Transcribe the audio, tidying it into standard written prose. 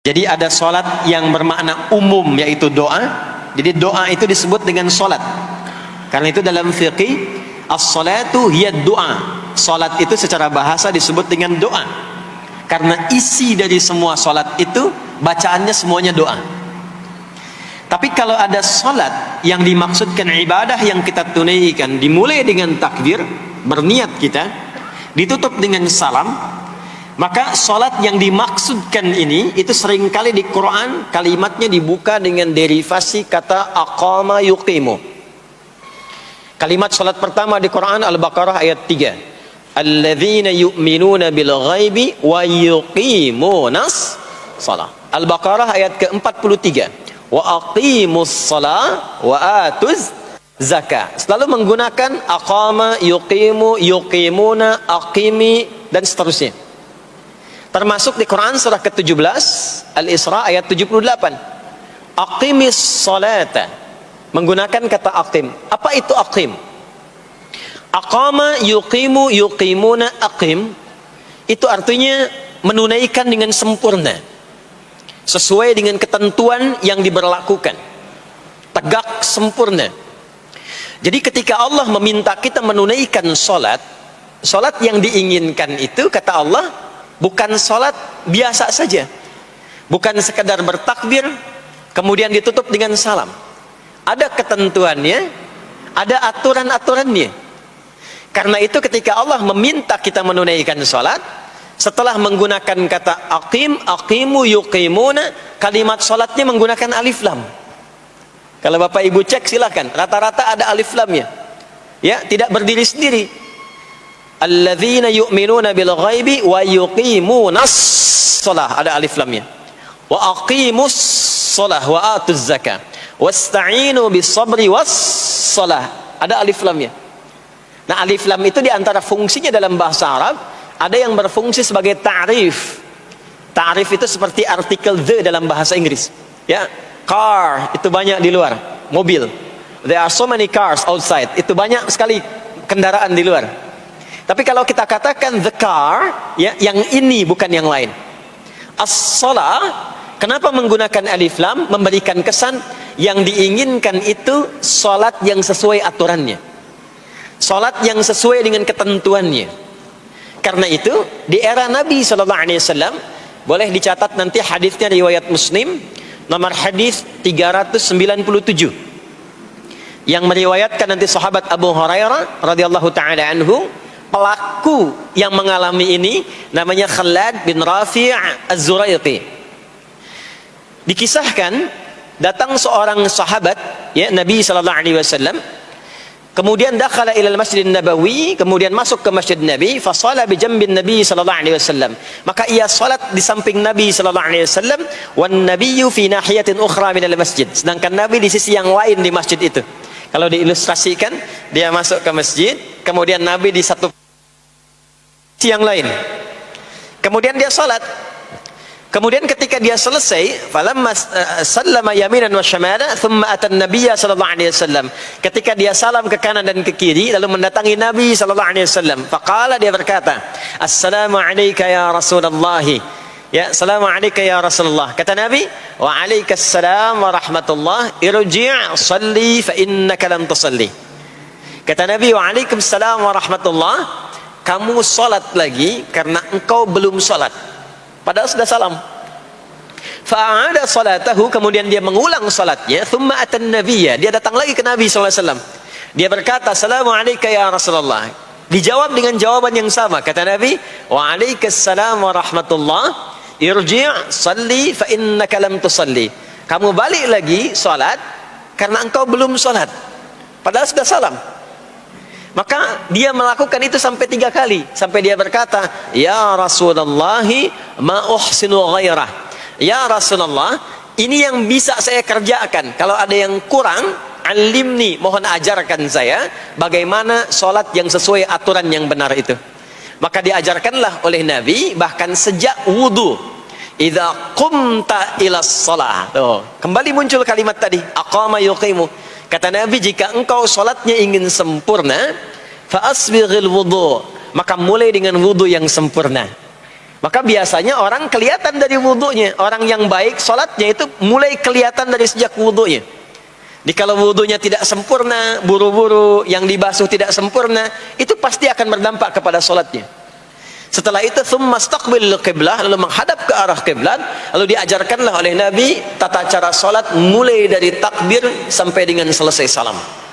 Jadi ada solat yang bermakna umum, yaitu doa. Jadi doa itu disebut dengan solat. Karena itu dalam fiqih, as-salatu hiya doa. Solat itu secara bahasa disebut dengan doa. Karena isi dari semua solat itu, bacaannya semuanya doa. Tapi kalau ada solat yang dimaksudkan ibadah yang kita tunaikan, dimulai dengan takbir, berniat kita, ditutup dengan salam, maka solat yang dimaksudkan ini itu seringkali di Quran kalimatnya dibuka dengan derivasi kata aqama yuqimu. Kalimat solat pertama di Quran Al-Baqarah ayat 3. Alladzina yu'minuna bil ghaibi wa yuqimunas shalah. Al-Baqarah ayat ke-43. Wa aqimus shalah wa atuz zakah. Selalu menggunakan aqama, yuqimu, yuqimuna, aqimi dan seterusnya. Termasuk di Quran surah ke-17 Al-Isra ayat 78. Aqimis salata, menggunakan kata aqim. Apa itu aqim? Aqama, yuqimu, yuqimuna, aqim, itu artinya menunaikan dengan sempurna, sesuai dengan ketentuan yang diberlakukan, tegak sempurna. Jadi ketika Allah meminta kita menunaikan solat, solat yang diinginkan itu kata Allah bukan solat biasa saja, bukan sekadar bertakbir kemudian ditutup dengan salam. Ada ketentuannya, ada aturan-aturannya. Karena itu ketika Allah meminta kita menunaikan solat, setelah menggunakan kata aqim, aqimu, yuqimuna, kalimat solatnya menggunakan alif lam. Kalau Bapak Ibu cek silakan, rata-rata ada alif lamnya. Ya, tidak berdiri sendiri. Alladzina yu'minuna bil ghaibi wa yuqimunas shalah, ada alif lamnya. Wa aqimus shalah wa atuz zakah wasta'inu bis sabri was shalah, ada alif lamnya. Nah, alif lam itu diantara fungsinya dalam bahasa Arab, ada yang berfungsi sebagai ta'rif. Ta'rif itu seperti artikel the dalam bahasa Inggris. Ya, car itu banyak di luar, mobil. There are so many cars outside. Itu banyak sekali kendaraan di luar. Tapi kalau kita katakan the car, ya, yang ini bukan yang lain. As-shalah, kenapa menggunakan alif lam? Memberikan kesan yang diinginkan itu salat yang sesuai aturannya, salat yang sesuai dengan ketentuannya. Karena itu di era Nabi SAW, boleh dicatat nanti hadisnya riwayat Muslim, nomor hadis 397, yang meriwayatkan nanti sahabat Abu Hurairah radhiyallahu taala anhu. Pelaku yang mengalami ini namanya Khalad bin Rafi' Az-Zuraiti. Dikisahkan datang seorang sahabat, ya, Nabi sallallahu alaihi wasallam, kemudian dakhala ila al-Masjid Nabawi, kemudian masuk ke Masjid Nabi, fa shala bi jambin Nabi sallallahu alaihi wasallam. Maka ia salat di samping Nabi sallallahu alaihi wasallam, wan nabiyyu fi nahiyatin ukhra min al-masjid. Sedangkan Nabi di sisi yang lain di masjid itu. Kalau diilustrasikan, dia masuk ke masjid, kemudian Nabi di satu sisi yang lain. Kemudian dia salat. Kemudian ketika dia selesai, falamma sallama yaminan wa shamala, thumma atan nabiyya sallallahu alaihi wasallam. Ketika dia salam ke kanan dan ke kiri, lalu mendatangi Nabi sallallahu alaihi wasallam. Faqala, dia berkata, "Assalamu alayka ya Rasulullah." Ya, assalamu alayka ya Rasulullah. Kata Nabi, "Wa alaikassalam wa rahmatullah, irji' salli fa innaka lam tusalli." Kata Nabi, "Wa alaikassalam wa rahmatullah, kamu salat lagi karena engkau belum salat." Padahal sudah salam. Fa'ada salatahu, kemudian dia mengulang salatnya. Thumma atan nabiyya, dia datang lagi ke Nabi SAW. Dia berkata, "Assalamu alayka ya Rasulullah." Dijawab dengan jawaban yang sama. Kata Nabi, "Wa alaikassalam wa rahmatullah, irji' salli fa innaka lam tusalli." Kamu balik lagi salat karena engkau belum salat. Padahal sudah salam. Maka dia melakukan itu sampai 3 kali. Sampai dia berkata, "Ya Rasulullah, ma uhsinu ghairah." Ya Rasulullah, ini yang bisa saya kerjakan. Kalau ada yang kurang, alimni, mohon ajarkan saya bagaimana sholat yang sesuai aturan yang benar itu. Maka diajarkanlah oleh Nabi, bahkan sejak wudu. Idza qumta ila shalah. Kembali muncul kalimat tadi, aqama yuqimu. Kata Nabi, jika engkau sholatnya ingin sempurna, fa asbighil wudu, maka mulai dengan wudu yang sempurna. Maka biasanya orang kelihatan dari wudhunya. Orang yang baik sholatnya itu mulai kelihatan dari sejak wudhunya. Jadi kalau wudhunya tidak sempurna, buru-buru, yang dibasuh tidak sempurna, itu pasti akan berdampak kepada sholatnya. Setelah itu tsumma istaqbilul qiblah, lalu menghadap ke arah kiblat, lalu diajarkanlah oleh Nabi tata cara sholat mulai dari takbir sampai dengan selesai salam.